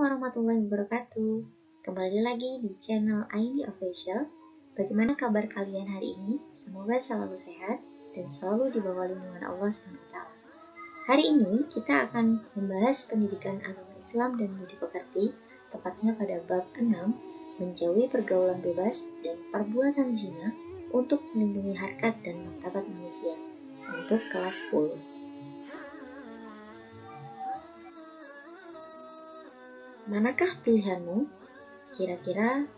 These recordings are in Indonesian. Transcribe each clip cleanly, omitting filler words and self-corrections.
warahmatullahi wabarakatuh. Kembali lagi di channel Aini Official. Bagaimana kabar kalian hari ini? Semoga selalu sehat dan selalu di bawah lindungan Allah SWT. Hari ini kita akan membahas pendidikan agama Islam dan budi pekerti, tepatnya pada bab 6, menjauhi pergaulan bebas dan perbuatan zina untuk melindungi harkat dan martabat manusia, untuk kelas 10. Manakah pilihanmu? Kira-kira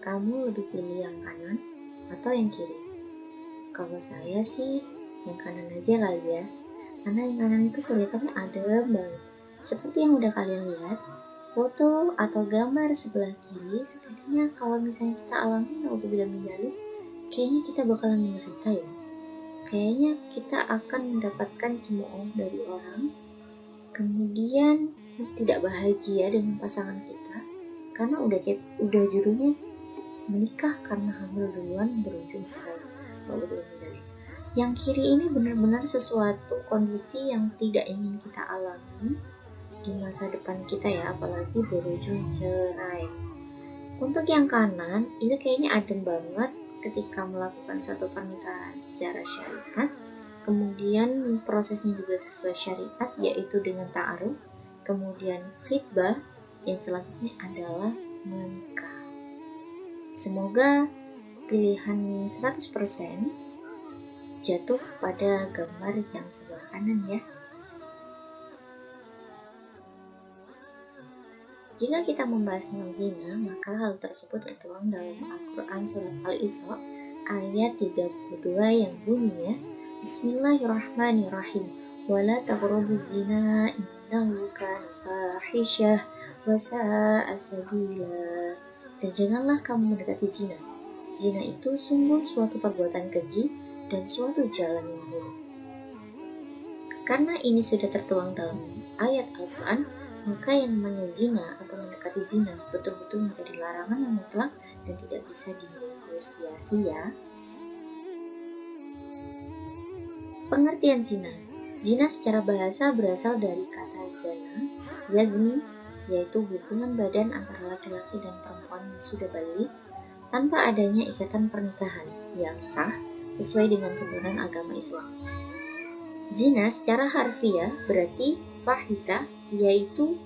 kamu lebih pilih yang kanan atau yang kiri? Kalau saya sih yang kanan aja kali ya. Karena yang kanan itu kelihatannya adem banget. Seperti yang udah kalian lihat, foto atau gambar sebelah kiri sepertinya kalau misalnya kita alami atau tidak menjalin, kayaknya kita bakalan menderita ya. Kayaknya kita akan mendapatkan cemooh dari orang, kemudian tidak bahagia dengan pasangan kita karena udah judulnya menikah karena hamil duluan berujung cerai. Yang kiri ini benar-benar sesuatu kondisi yang tidak ingin kita alami di masa depan kita ya, apalagi berujung cerai. Untuk yang kanan itu kayaknya adem banget ketika melakukan suatu pernikahan secara syariat. Kemudian prosesnya juga sesuai syariat, yaitu dengan ta'aruf. Kemudian khitbah, yang selanjutnya adalah menikah. Semoga pilihan 100% jatuh pada gambar yang sebelah kanan ya. Jika kita membahas tentang zina, maka hal tersebut tertuang dalam Al-Quran surat Al-Isra ayat 32 yang bunyinya, Bismillahirrahmanirrahim. Wala taqrabuz zina innahu kana fahisyah wa sa'a sabila. Dan janganlah kamu mendekati zina. Zina itu sungguh suatu perbuatan keji dan suatu jalan yang buruk. Karena ini sudah tertuang dalam ayat Al-Quran, maka yang namanya zina atau mendekati zina betul-betul menjadi larangan yang mutlak dan tidak bisa dinegosiasi ya. Pengertian zina. Zina secara bahasa berasal dari kata zana, yazni, yaitu hubungan badan antara laki-laki dan perempuan yang sudah balik tanpa adanya ikatan pernikahan yang sah sesuai dengan tuntunan agama Islam. Zina secara harfiah berarti fahisah, yaitu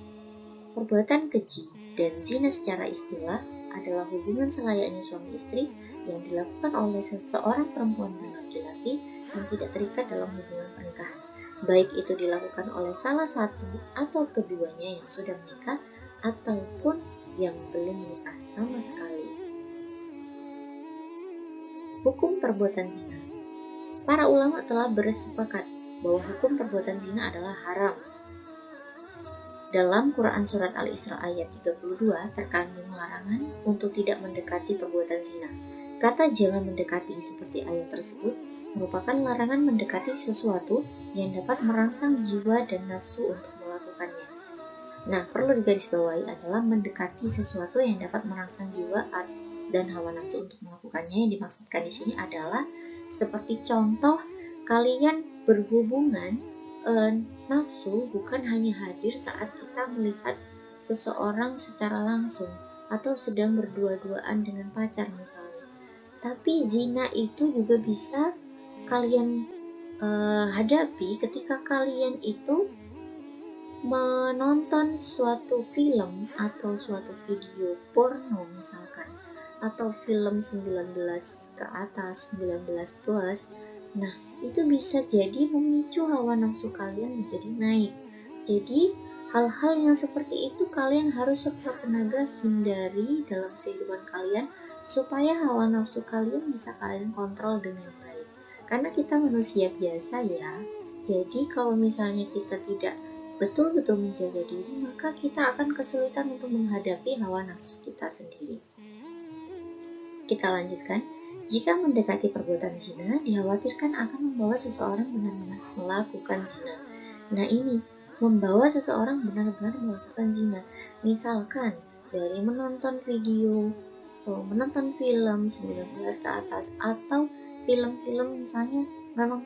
perbuatan keji, dan zina secara istilah adalah hubungan selayaknya suami istri yang dilakukan oleh seseorang perempuan dan laki-laki yang tidak terikat dalam hubungan pernikahan, baik itu dilakukan oleh salah satu atau keduanya yang sudah menikah ataupun yang belum menikah sama sekali. Hukum perbuatan zina. Para ulama telah bersepakat bahwa hukum perbuatan zina adalah haram. Dalam Quran surat Al-Isra ayat 32 terkandung larangan untuk tidak mendekati perbuatan zina. Kata jangan mendekati seperti ayat tersebut merupakan larangan mendekati sesuatu yang dapat merangsang jiwa dan nafsu untuk melakukannya. Nah, perlu digarisbawahi adalah mendekati sesuatu yang dapat merangsang jiwa dan hawa nafsu untuk melakukannya. Yang dimaksudkan di sini adalah seperti contoh kalian berhubungan nafsu bukan hanya hadir saat kita melihat seseorang secara langsung atau sedang berdua-duaan dengan pacar misalnya. Tapi zina itu juga bisa kalian hadapi ketika kalian itu menonton suatu film atau suatu video porno misalkan, atau film 19 ke atas, 19 plus. Nah, itu bisa jadi memicu hawa nafsu kalian menjadi naik. Jadi, hal-hal yang seperti itu kalian harus sekuat tenaga hindari dalam kehidupan kalian supaya hawa nafsu kalian bisa kalian kontrol dengan baik. Karena kita manusia biasa ya. Jadi, kalau misalnya kita tidak betul-betul menjaga diri, maka kita akan kesulitan untuk menghadapi hawa nafsu kita sendiri. Kita lanjutkan. Jika mendekati perbuatan zina, dikhawatirkan akan membawa seseorang benar-benar melakukan zina. Nah ini, membawa seseorang benar-benar melakukan zina. Misalkan, dari menonton video, menonton film 19 ke atas, atau film-film misalnya memang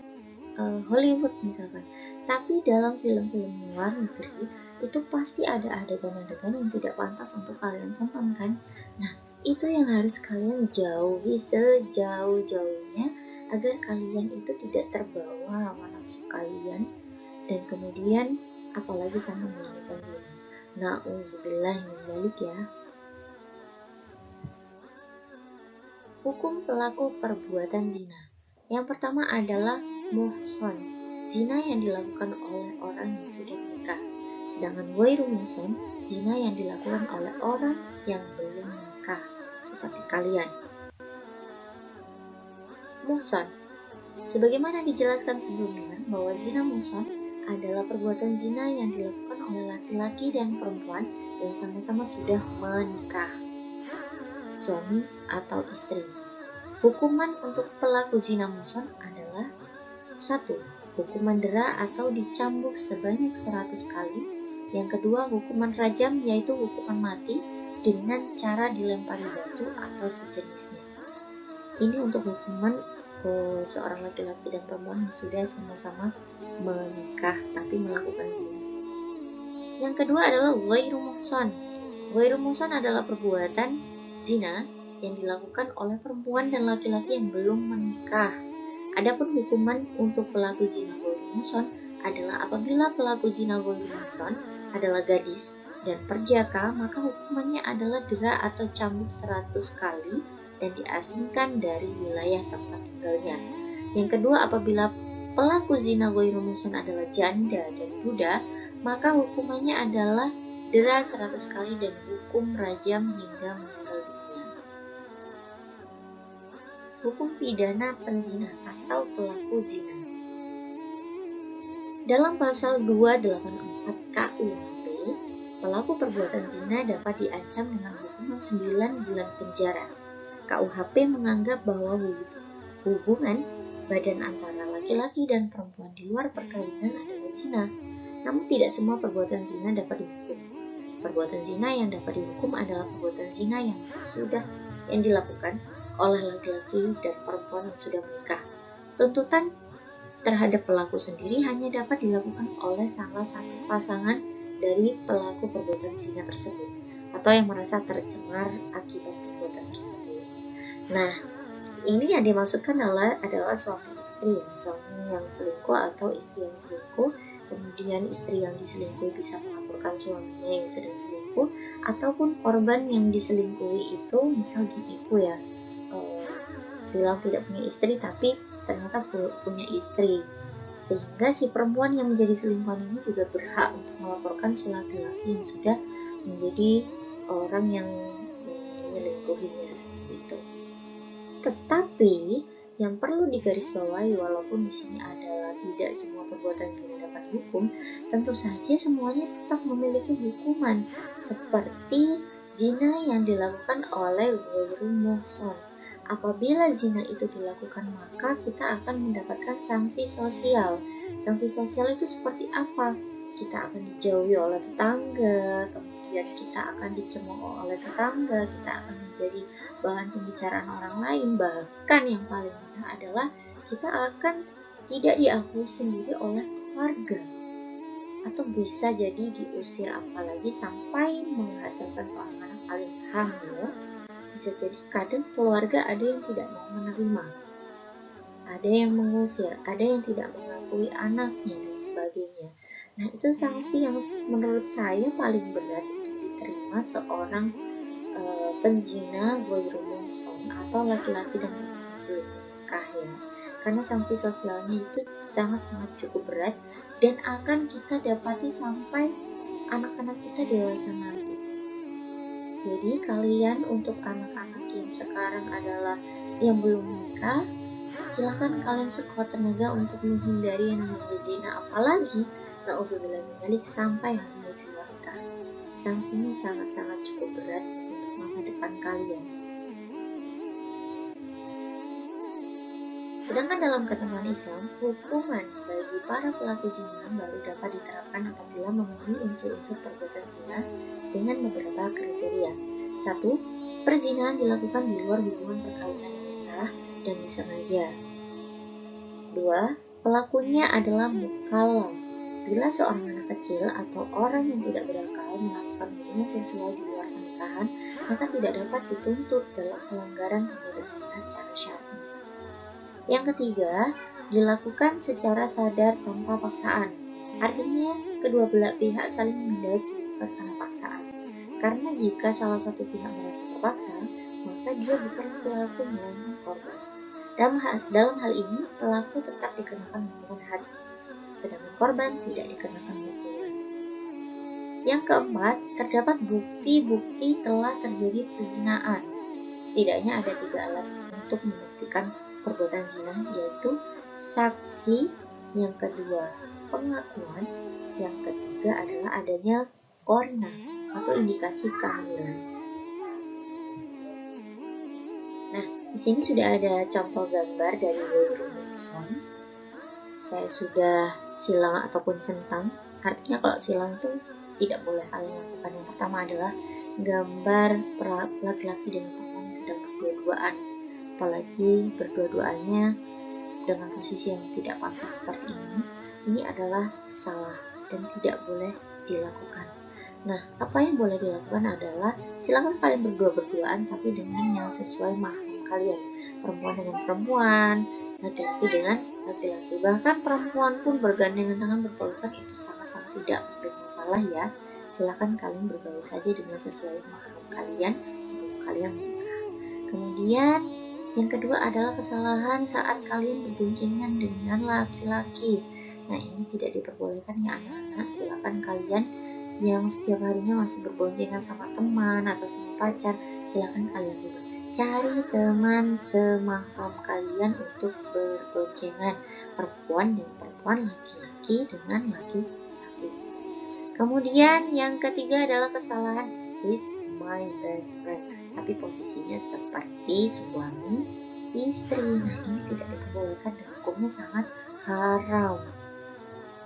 Hollywood misalkan. Tapi dalam film-film luar negeri, itu pasti ada adegan-adegan yang tidak pantas untuk kalian tonton kan? Nah, itu yang harus kalian jauhi sejauh-jauhnya agar kalian itu tidak terbawa hawa nafsu kalian dan kemudian apalagi sampai melakukan zina. Na'udzubillah min dzalik ya. Hukum pelaku perbuatan zina. Yang pertama adalah muhson, zina yang dilakukan oleh orang yang sudah menikah. Sedangkan ghairu muhson, zina yang dilakukan oleh orang yang belum menikah, seperti kalian. Muhson, sebagaimana dijelaskan sebelumnya bahwa zina muhson adalah perbuatan zina yang dilakukan oleh laki-laki dan perempuan yang sama-sama sudah menikah, suami atau istri. Hukuman untuk pelaku zina muhson adalah 1. Hukuman dera atau dicambuk sebanyak 100 kali. Yang kedua, hukuman rajam, yaitu hukuman mati dengan cara dilempari batu atau sejenisnya. Ini untuk hukuman seorang laki-laki dan perempuan yang sudah sama-sama menikah tapi melakukan zina. Yang kedua adalah ghairu muhson. Ghairu muhson adalah perbuatan zina yang dilakukan oleh perempuan dan laki-laki yang belum menikah. Adapun hukuman untuk pelaku zina ghairu muhson adalah apabila pelaku zina ghairu muhson adalah gadis dan perjaka, maka hukumannya adalah dera atau cambuk 100 kali dan diasingkan dari wilayah tempat tinggalnya. Yang kedua, apabila pelaku zina ghairu muhson adalah janda dan duda, maka hukumannya adalah dera 100 kali dan hukum rajam hingga meninggal dunia. Hukum pidana penzina atau pelaku zina. Dalam pasal 284 KUHP, pelaku perbuatan zina dapat diancam dengan hukuman 9 bulan penjara. KUHP menganggap bahwa hubungan badan antara laki-laki dan perempuan di luar perkawinan adalah zina. Namun tidak semua perbuatan zina dapat dihukum. Perbuatan zina yang dapat dihukum adalah perbuatan zina yang dilakukan oleh laki-laki dan perempuan yang sudah menikah. Tuntutan terhadap pelaku sendiri hanya dapat dilakukan oleh salah satu pasangan dari pelaku perbuatan zina tersebut atau yang merasa tercemar akibat perbuatan tersebut. Nah, ini yang dimaksudkan adalah suami istri, suami yang selingkuh atau istri yang selingkuh. Kemudian istri yang diselingkuhi bisa melaporkan suaminya yang sedang selingkuh, ataupun korban yang diselingkuhi itu misal ditipu ya, bilang tidak punya istri tapi ternyata punya istri, sehingga si perempuan yang menjadi selingkuhan ini juga berhak untuk melaporkan si laki-laki yang sudah menjadi orang yang menyelingkuhinya seperti itu. Tetapi yang perlu digarisbawahi, walaupun di sini adalah tidak semua perbuatan zina dapat dihukum, tentu saja semuanya tetap memiliki hukuman seperti zina yang dilakukan oleh ghairu muhson. Apabila zina itu dilakukan, maka kita akan mendapatkan sanksi sosial. Sanksi sosial itu seperti apa? Kita akan dijauhi oleh tetangga, kemudian kita akan dicemooh oleh tetangga, kita akan menjadi bahan pembicaraan orang lain, bahkan yang paling mudah adalah kita akan tidak diakui sendiri oleh keluarga, atau bisa jadi diusir, apalagi sampai menghasilkan seorang anak alias hamil. Bisa jadi kadang keluarga ada yang tidak mau menerima, ada yang mengusir, ada yang tidak mengakui anaknya dan sebagainya. Nah, itu sanksi yang menurut saya paling berat untuk diterima seorang penzina ghairu muhson atau laki-laki dan perempuan belum menikah ya. Karena sanksi sosialnya itu sangat-sangat cukup berat dan akan kita dapati sampai anak-anak kita dewasa nanti. Jadi kalian untuk anak-anak yang sekarang adalah yang belum menikah, silahkan kalian sekuat tenaga untuk menghindari yang namanya zina, apalagi na'udzubillah min dzalik sampai hamil di luar nikah. Sanksinya sangat-sangat cukup berat untuk masa depan kalian. Sedangkan dalam ketentuan Islam, hukuman bagi para pelaku zina baru dapat diterapkan apabila memenuhi unsur-unsur perbuatan zina dengan beberapa kriteria. 1. Perzinahan dilakukan di luar hubungan perkawinan yang sah dan disengaja. 2. Pelakunya adalah mukallaf. Bila seorang anak kecil atau orang yang tidak berakal melakukan hubungan seksual di luar pernikahan, maka tidak dapat dituntut dalam pelanggaran perbuatan zina secara syar'i. Yang ketiga, dilakukan secara sadar tanpa paksaan. Artinya, kedua belah pihak saling menghindari bukan karena paksaan. Karena jika salah satu pihak merasa terpaksa, maka dia bukan pelaku melainkan korban. Dalam hal ini, pelaku tetap dikenakan hukuman had, sedangkan korban tidak dikenakan hukuman. Yang keempat, terdapat bukti-bukti telah terjadi perzinaan. Setidaknya ada 3 alat untuk membuktikan perbuatan zina, yaitu saksi, yang kedua pengakuan, yang ketiga adalah adanya korina atau indikasi kehamilan. Nah, di sini sudah ada contoh gambar dari Wayne Wilson. Saya sudah silang ataupun centang. Artinya kalau silang itu tidak boleh kalian lakukan. Yang pertama adalah gambar laki-laki dan perempuan sedang berdua-duaan, apalagi berdua-duanya dengan posisi yang tidak pantas seperti ini adalah salah dan tidak boleh dilakukan. Nah, apa yang boleh dilakukan adalah silakan kalian berdua-berduaan tapi dengan yang sesuai mahram kalian, perempuan dengan perempuan, laki-laki dengan laki-laki. Bahkan perempuan pun bergandengan tangan berpelukan itu sangat-sangat tidak bermasalah ya. Silakan kalian bergaul saja dengan sesuai mahram kalian sebelum kalian menikah. Kemudian yang kedua adalah kesalahan saat kalian berboncengan dengan laki-laki. Nah, ini tidak diperbolehkan ya anak-anak. Silakan kalian yang setiap harinya masih berboncengan sama teman atau sama pacar, silakan kalian juga cari teman semahram kalian untuk berboncengan, perempuan dengan perempuan, laki-laki dengan laki-laki. Kemudian yang ketiga adalah kesalahan is my best friend, tapi posisinya seperti suami istri. Nah, ini tidak diperbolehkan dan hukumnya sangat haram.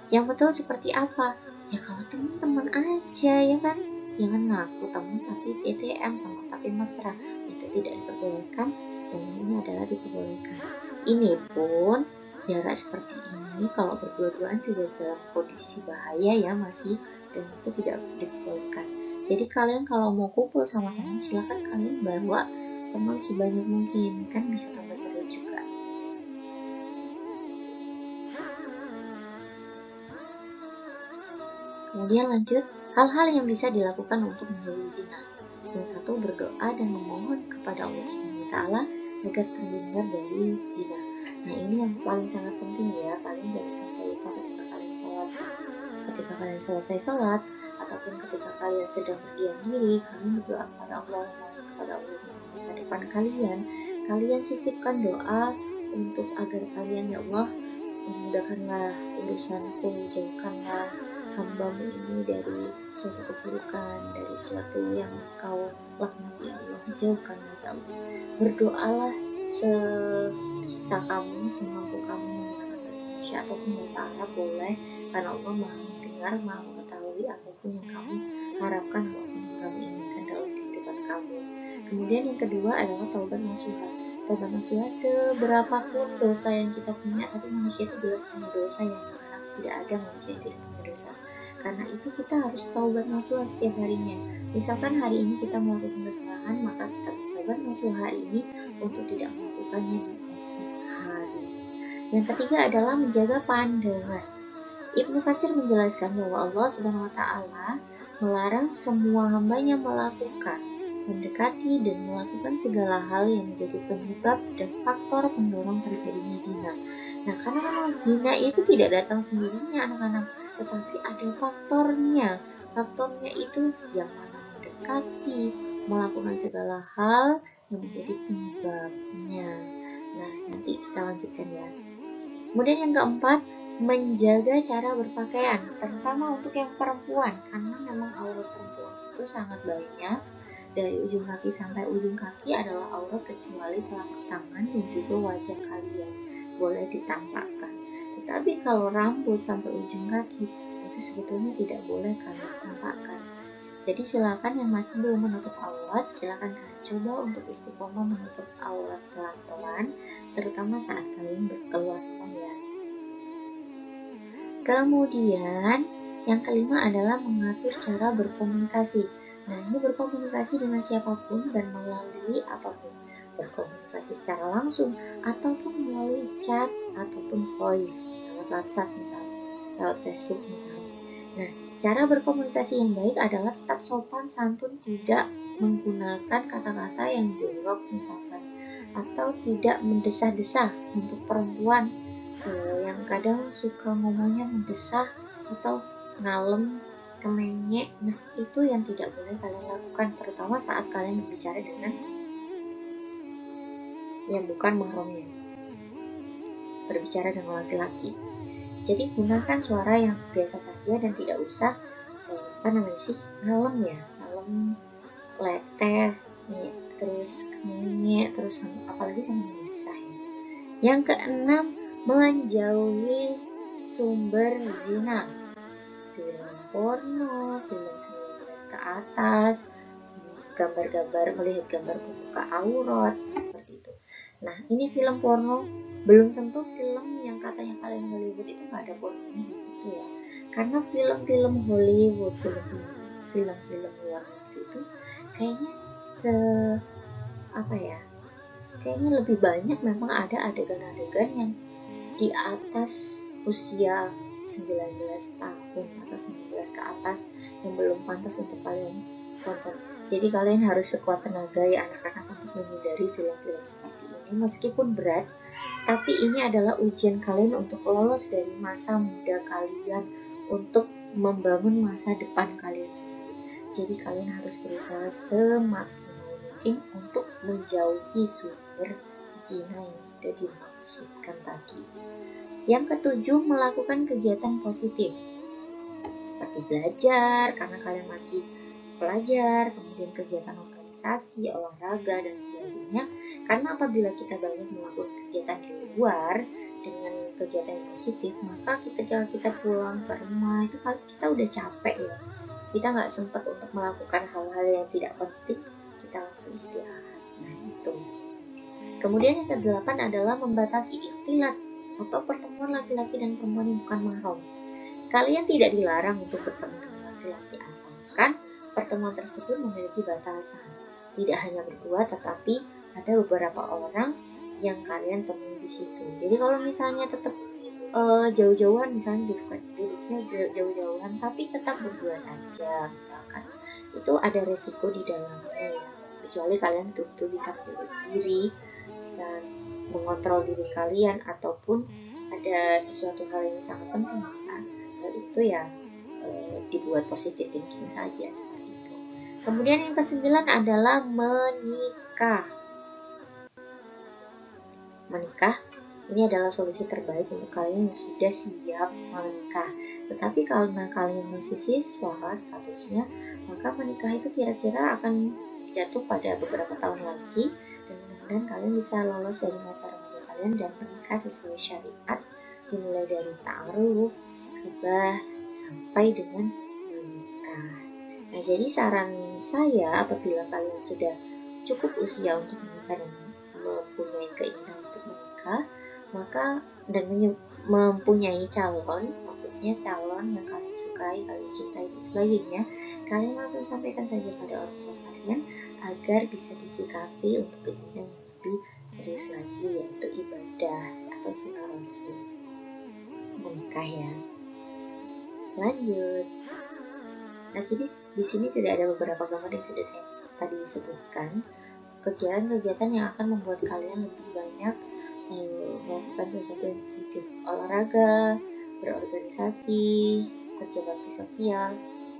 Yang betul seperti apa? Ya kalau teman-teman aja ya kan, jangan ngaku teman tapi TTM, teman tapi mesra, itu tidak diperbolehkan. Selain ini adalah diperbolehkan. Ini pun jarak seperti ini kalau berdua-duaan juga dalam kondisi bahaya ya masih, dan itu tidak diperbolehkan. Jadi kalian kalau mau kumpul sama teman, silakan kalian bawa teman sebanyak mungkin, kan bisa tambah seru juga. Kemudian lanjut, hal-hal yang bisa dilakukan untuk menjauhi zina. Yang satu, berdoa dan memohon kepada Allah SWT agar terhindar dari zina. Nah, ini yang paling sangat penting ya. Kalian jangan sampai lupa ketika kalian sholat. Ketika kalian selesai sholat, ataupun ketika kalian sedang berdiam diri, kalian berdoa kepada Allah, untuk masa depan kalian. Kalian sisipkan doa untuk agar kalian, ya Allah, memudahkanlah urusanku, jauhkanlah hambamu ini dari suatu keburukan, dari suatu yang kau laknati, Allah, jauhkanlah ya Allah. Berdoalah sebisa kamu, semampu kamu menggunakan bahasa Indonesia ataupun bahasa Arab boleh, karena Allah maha mendengar, maha mengetahui apapun yang kamu harapkan, apapun yang kamu inginkan dalam kehidupan kamu. Kemudian yang kedua adalah taubat nasuha. Taubat nasuha, seberapapun dosa yang kita punya, tapi manusia itu jelas punya dosa ya, tidak ada manusia yang tidak punya dosa. Karena itu kita harus taubat nasuha setiap harinya. Misalkan hari ini kita melakukan kesalahan, maka kita taubat nasuha hari ini untuk tidak melakukannya di esok hari. Yang ketiga adalah menjaga pandangan. Ibnu Katsir menjelaskan bahwa Allah Subhanahu wa Ta'ala melarang semua hambanya melakukan, mendekati dan melakukan segala hal yang menjadi penyebab dan faktor pendorong terjadinya zina. Nah, karena memang zina itu tidak datang sendirinya anak-anak, tetapi ada faktornya. Faktornya itu yang mana mendekati, melakukan segala hal yang menjadi penyebabnya. Nah, nanti kita lanjutkan ya. Kemudian yang keempat, menjaga cara berpakaian, terutama untuk yang perempuan, karena memang aurat perempuan itu sangat banyak. Dari ujung kaki sampai ujung kaki adalah aurat kecuali telapak tangan dan juga wajah kalian boleh ditampakkan. Tetapi kalau rambut sampai ujung kaki itu sebetulnya tidak boleh kalian tampakkan. Jadi silakan yang masih belum menutup aurat, silakan kalian coba untuk istiqomah menutup aurat pelan-pelan, terutama saat kalian berkeluar rumah ya. Kemudian yang kelima adalah mengatur cara berkomunikasi. Nah, ini berkomunikasi dengan siapapun dan melalui apapun. Berkomunikasi secara langsung ataupun melalui chat ataupun voice lewat WhatsApp misalnya, lewat Facebook misalnya. Nah, cara berkomunikasi yang baik adalah tetap sopan santun, tidak menggunakan kata-kata yang jorok misalkan, atau tidak mendesah-desah untuk perempuan yang kadang suka ngomongnya mendesah atau ngalem, kemenyek. Nah, itu yang tidak boleh kalian lakukan, terutama saat kalian berbicara dengan yang bukan mahramnya, berbicara dengan laki-laki. Jadi gunakan suara yang biasa saja dan tidak usah ngalem ya, ngalem, leteh, terus kemenyek, terus apalagi sama mendesah ya. Yang keenam, menjauhi sumber zina, film porno, film 19 ke atas, gambar-gambar, melihat gambar pembuka aurat, seperti itu. Nah, ini film porno, belum tentu film yang katanya kalian Hollywood itu nggak ada pornonya gitu ya. Karena film-film Hollywood, film-film luar negeri itu kayaknya kayaknya lebih banyak memang ada adegan-adegan yang di atas usia 19 tahun atau 19 ke atas yang belum pantas untuk kalian tonton. Jadi kalian harus sekuat tenaga ya anak-anak untuk menghindari film-film seperti ini, meskipun berat, tapi ini adalah ujian kalian untuk lolos dari masa muda kalian, untuk membangun masa depan kalian sendiri. Jadi kalian harus berusaha semaksimal mungkin untuk menjauhi sumber zina yang sudah dimaksudkan tadi. Yang ketujuh, melakukan kegiatan positif seperti belajar karena kalian masih pelajar, kemudian kegiatan organisasi, olahraga dan sebagainya. Karena apabila kita banyak melakukan kegiatan di luar dengan kegiatan yang positif, maka ketika kita pulang ke rumah itu kita udah capek ya, kita nggak sempat untuk melakukan hal-hal yang tidak penting, kita langsung istirahat. Nah itu. Kemudian yang kedelapan adalah membatasi ikhtilat atau pertemuan laki-laki dan perempuan yang bukan mahram. Kalian tidak dilarang untuk bertemu dengan laki-laki, asalkan pertemuan tersebut memiliki batasan. Tidak hanya berdua, tetapi ada beberapa orang yang kalian temui di situ. Jadi kalau misalnya tetap jauh-jauhan, misalnya duduknya jauh-jauhan, tapi tetap berdua saja, misalkan, itu ada resiko di dalamnya ya. Kecuali kalian betul-betul bisa menjaga diri, bisa mengontrol diri kalian, ataupun ada sesuatu hal yang sangat penting, kan? Hal itu ya dibuat positive thinking saja seperti itu. Kemudian yang ke-9 adalah menikah. Menikah ini adalah solusi terbaik untuk kalian yang sudah siap menikah. Tetapi karena kalian masih siswa statusnya, maka menikah itu kira-kira akan jatuh pada beberapa tahun lagi, dan mudah-mudahan kalian bisa lolos dari masa remaja kalian dan menikah sesuai syariat, dimulai dari ta'aruf, khibah, sampai dengan menikah. Nah, jadi saran saya, apabila kalian sudah cukup usia untuk menikah dan mempunyai keinginan untuk menikah, maka dan mempunyai calon, maksudnya calon yang kalian sukai, kalian cintai dan sebagainya, kalian langsung sampaikan saja pada orang tua kalian agar bisa disikapi untuk jenjang yang lebih serius lagi, yaitu ibadah atau sunnah rasul menikah ya. Lanjut. Nah, di sini sudah ada beberapa gambar yang sudah saya tadi sebutkan, kegiatan-kegiatan yang akan membuat kalian lebih banyak melakukan sesuatu yang positif, olahraga, berorganisasi, kerja bakti sosial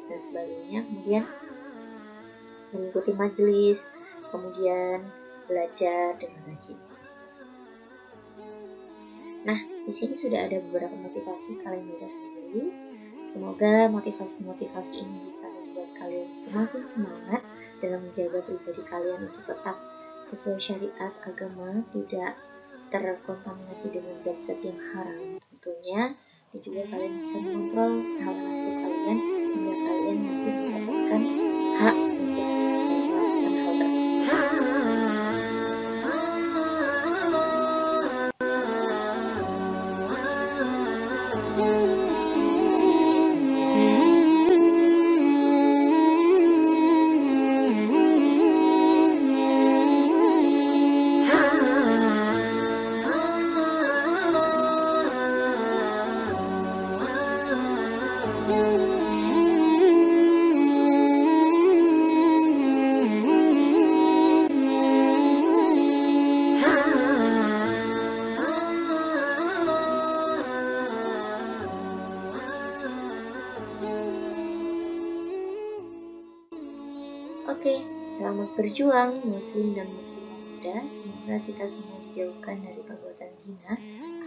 dan sebagainya. Kemudian mengikuti majelis, kemudian belajar dengan rajin. Nah, di sini sudah ada beberapa motivasi, kalian bisa sendiri. Semoga motivasi-motivasi ini bisa membuat kalian semakin semangat dalam menjaga pribadi kalian untuk tetap sesuai syariat agama, tidak terkontaminasi dengan zat-zat yang haram tentunya, dan juga kalian bisa mengontrol hawa nafsu kalian hingga kalian nanti mendapatkan hak untuk melakukan hal tersebut. Oke, selamat berjuang muslim dan muslimah muda. Semoga kita semua dijauhkan dari perbuatan zina.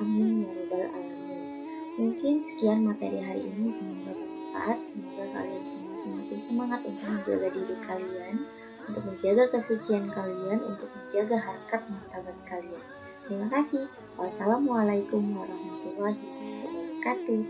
Amin ya rabbal alamin. Mungkin sekian materi hari ini, semoga bermanfaat. Semoga kalian semua semakin semangat untuk menjaga diri kalian, untuk menjaga kesucian kalian, untuk menjaga harkat martabat kalian. Terima kasih. Wassalamualaikum warahmatullahi wabarakatuh.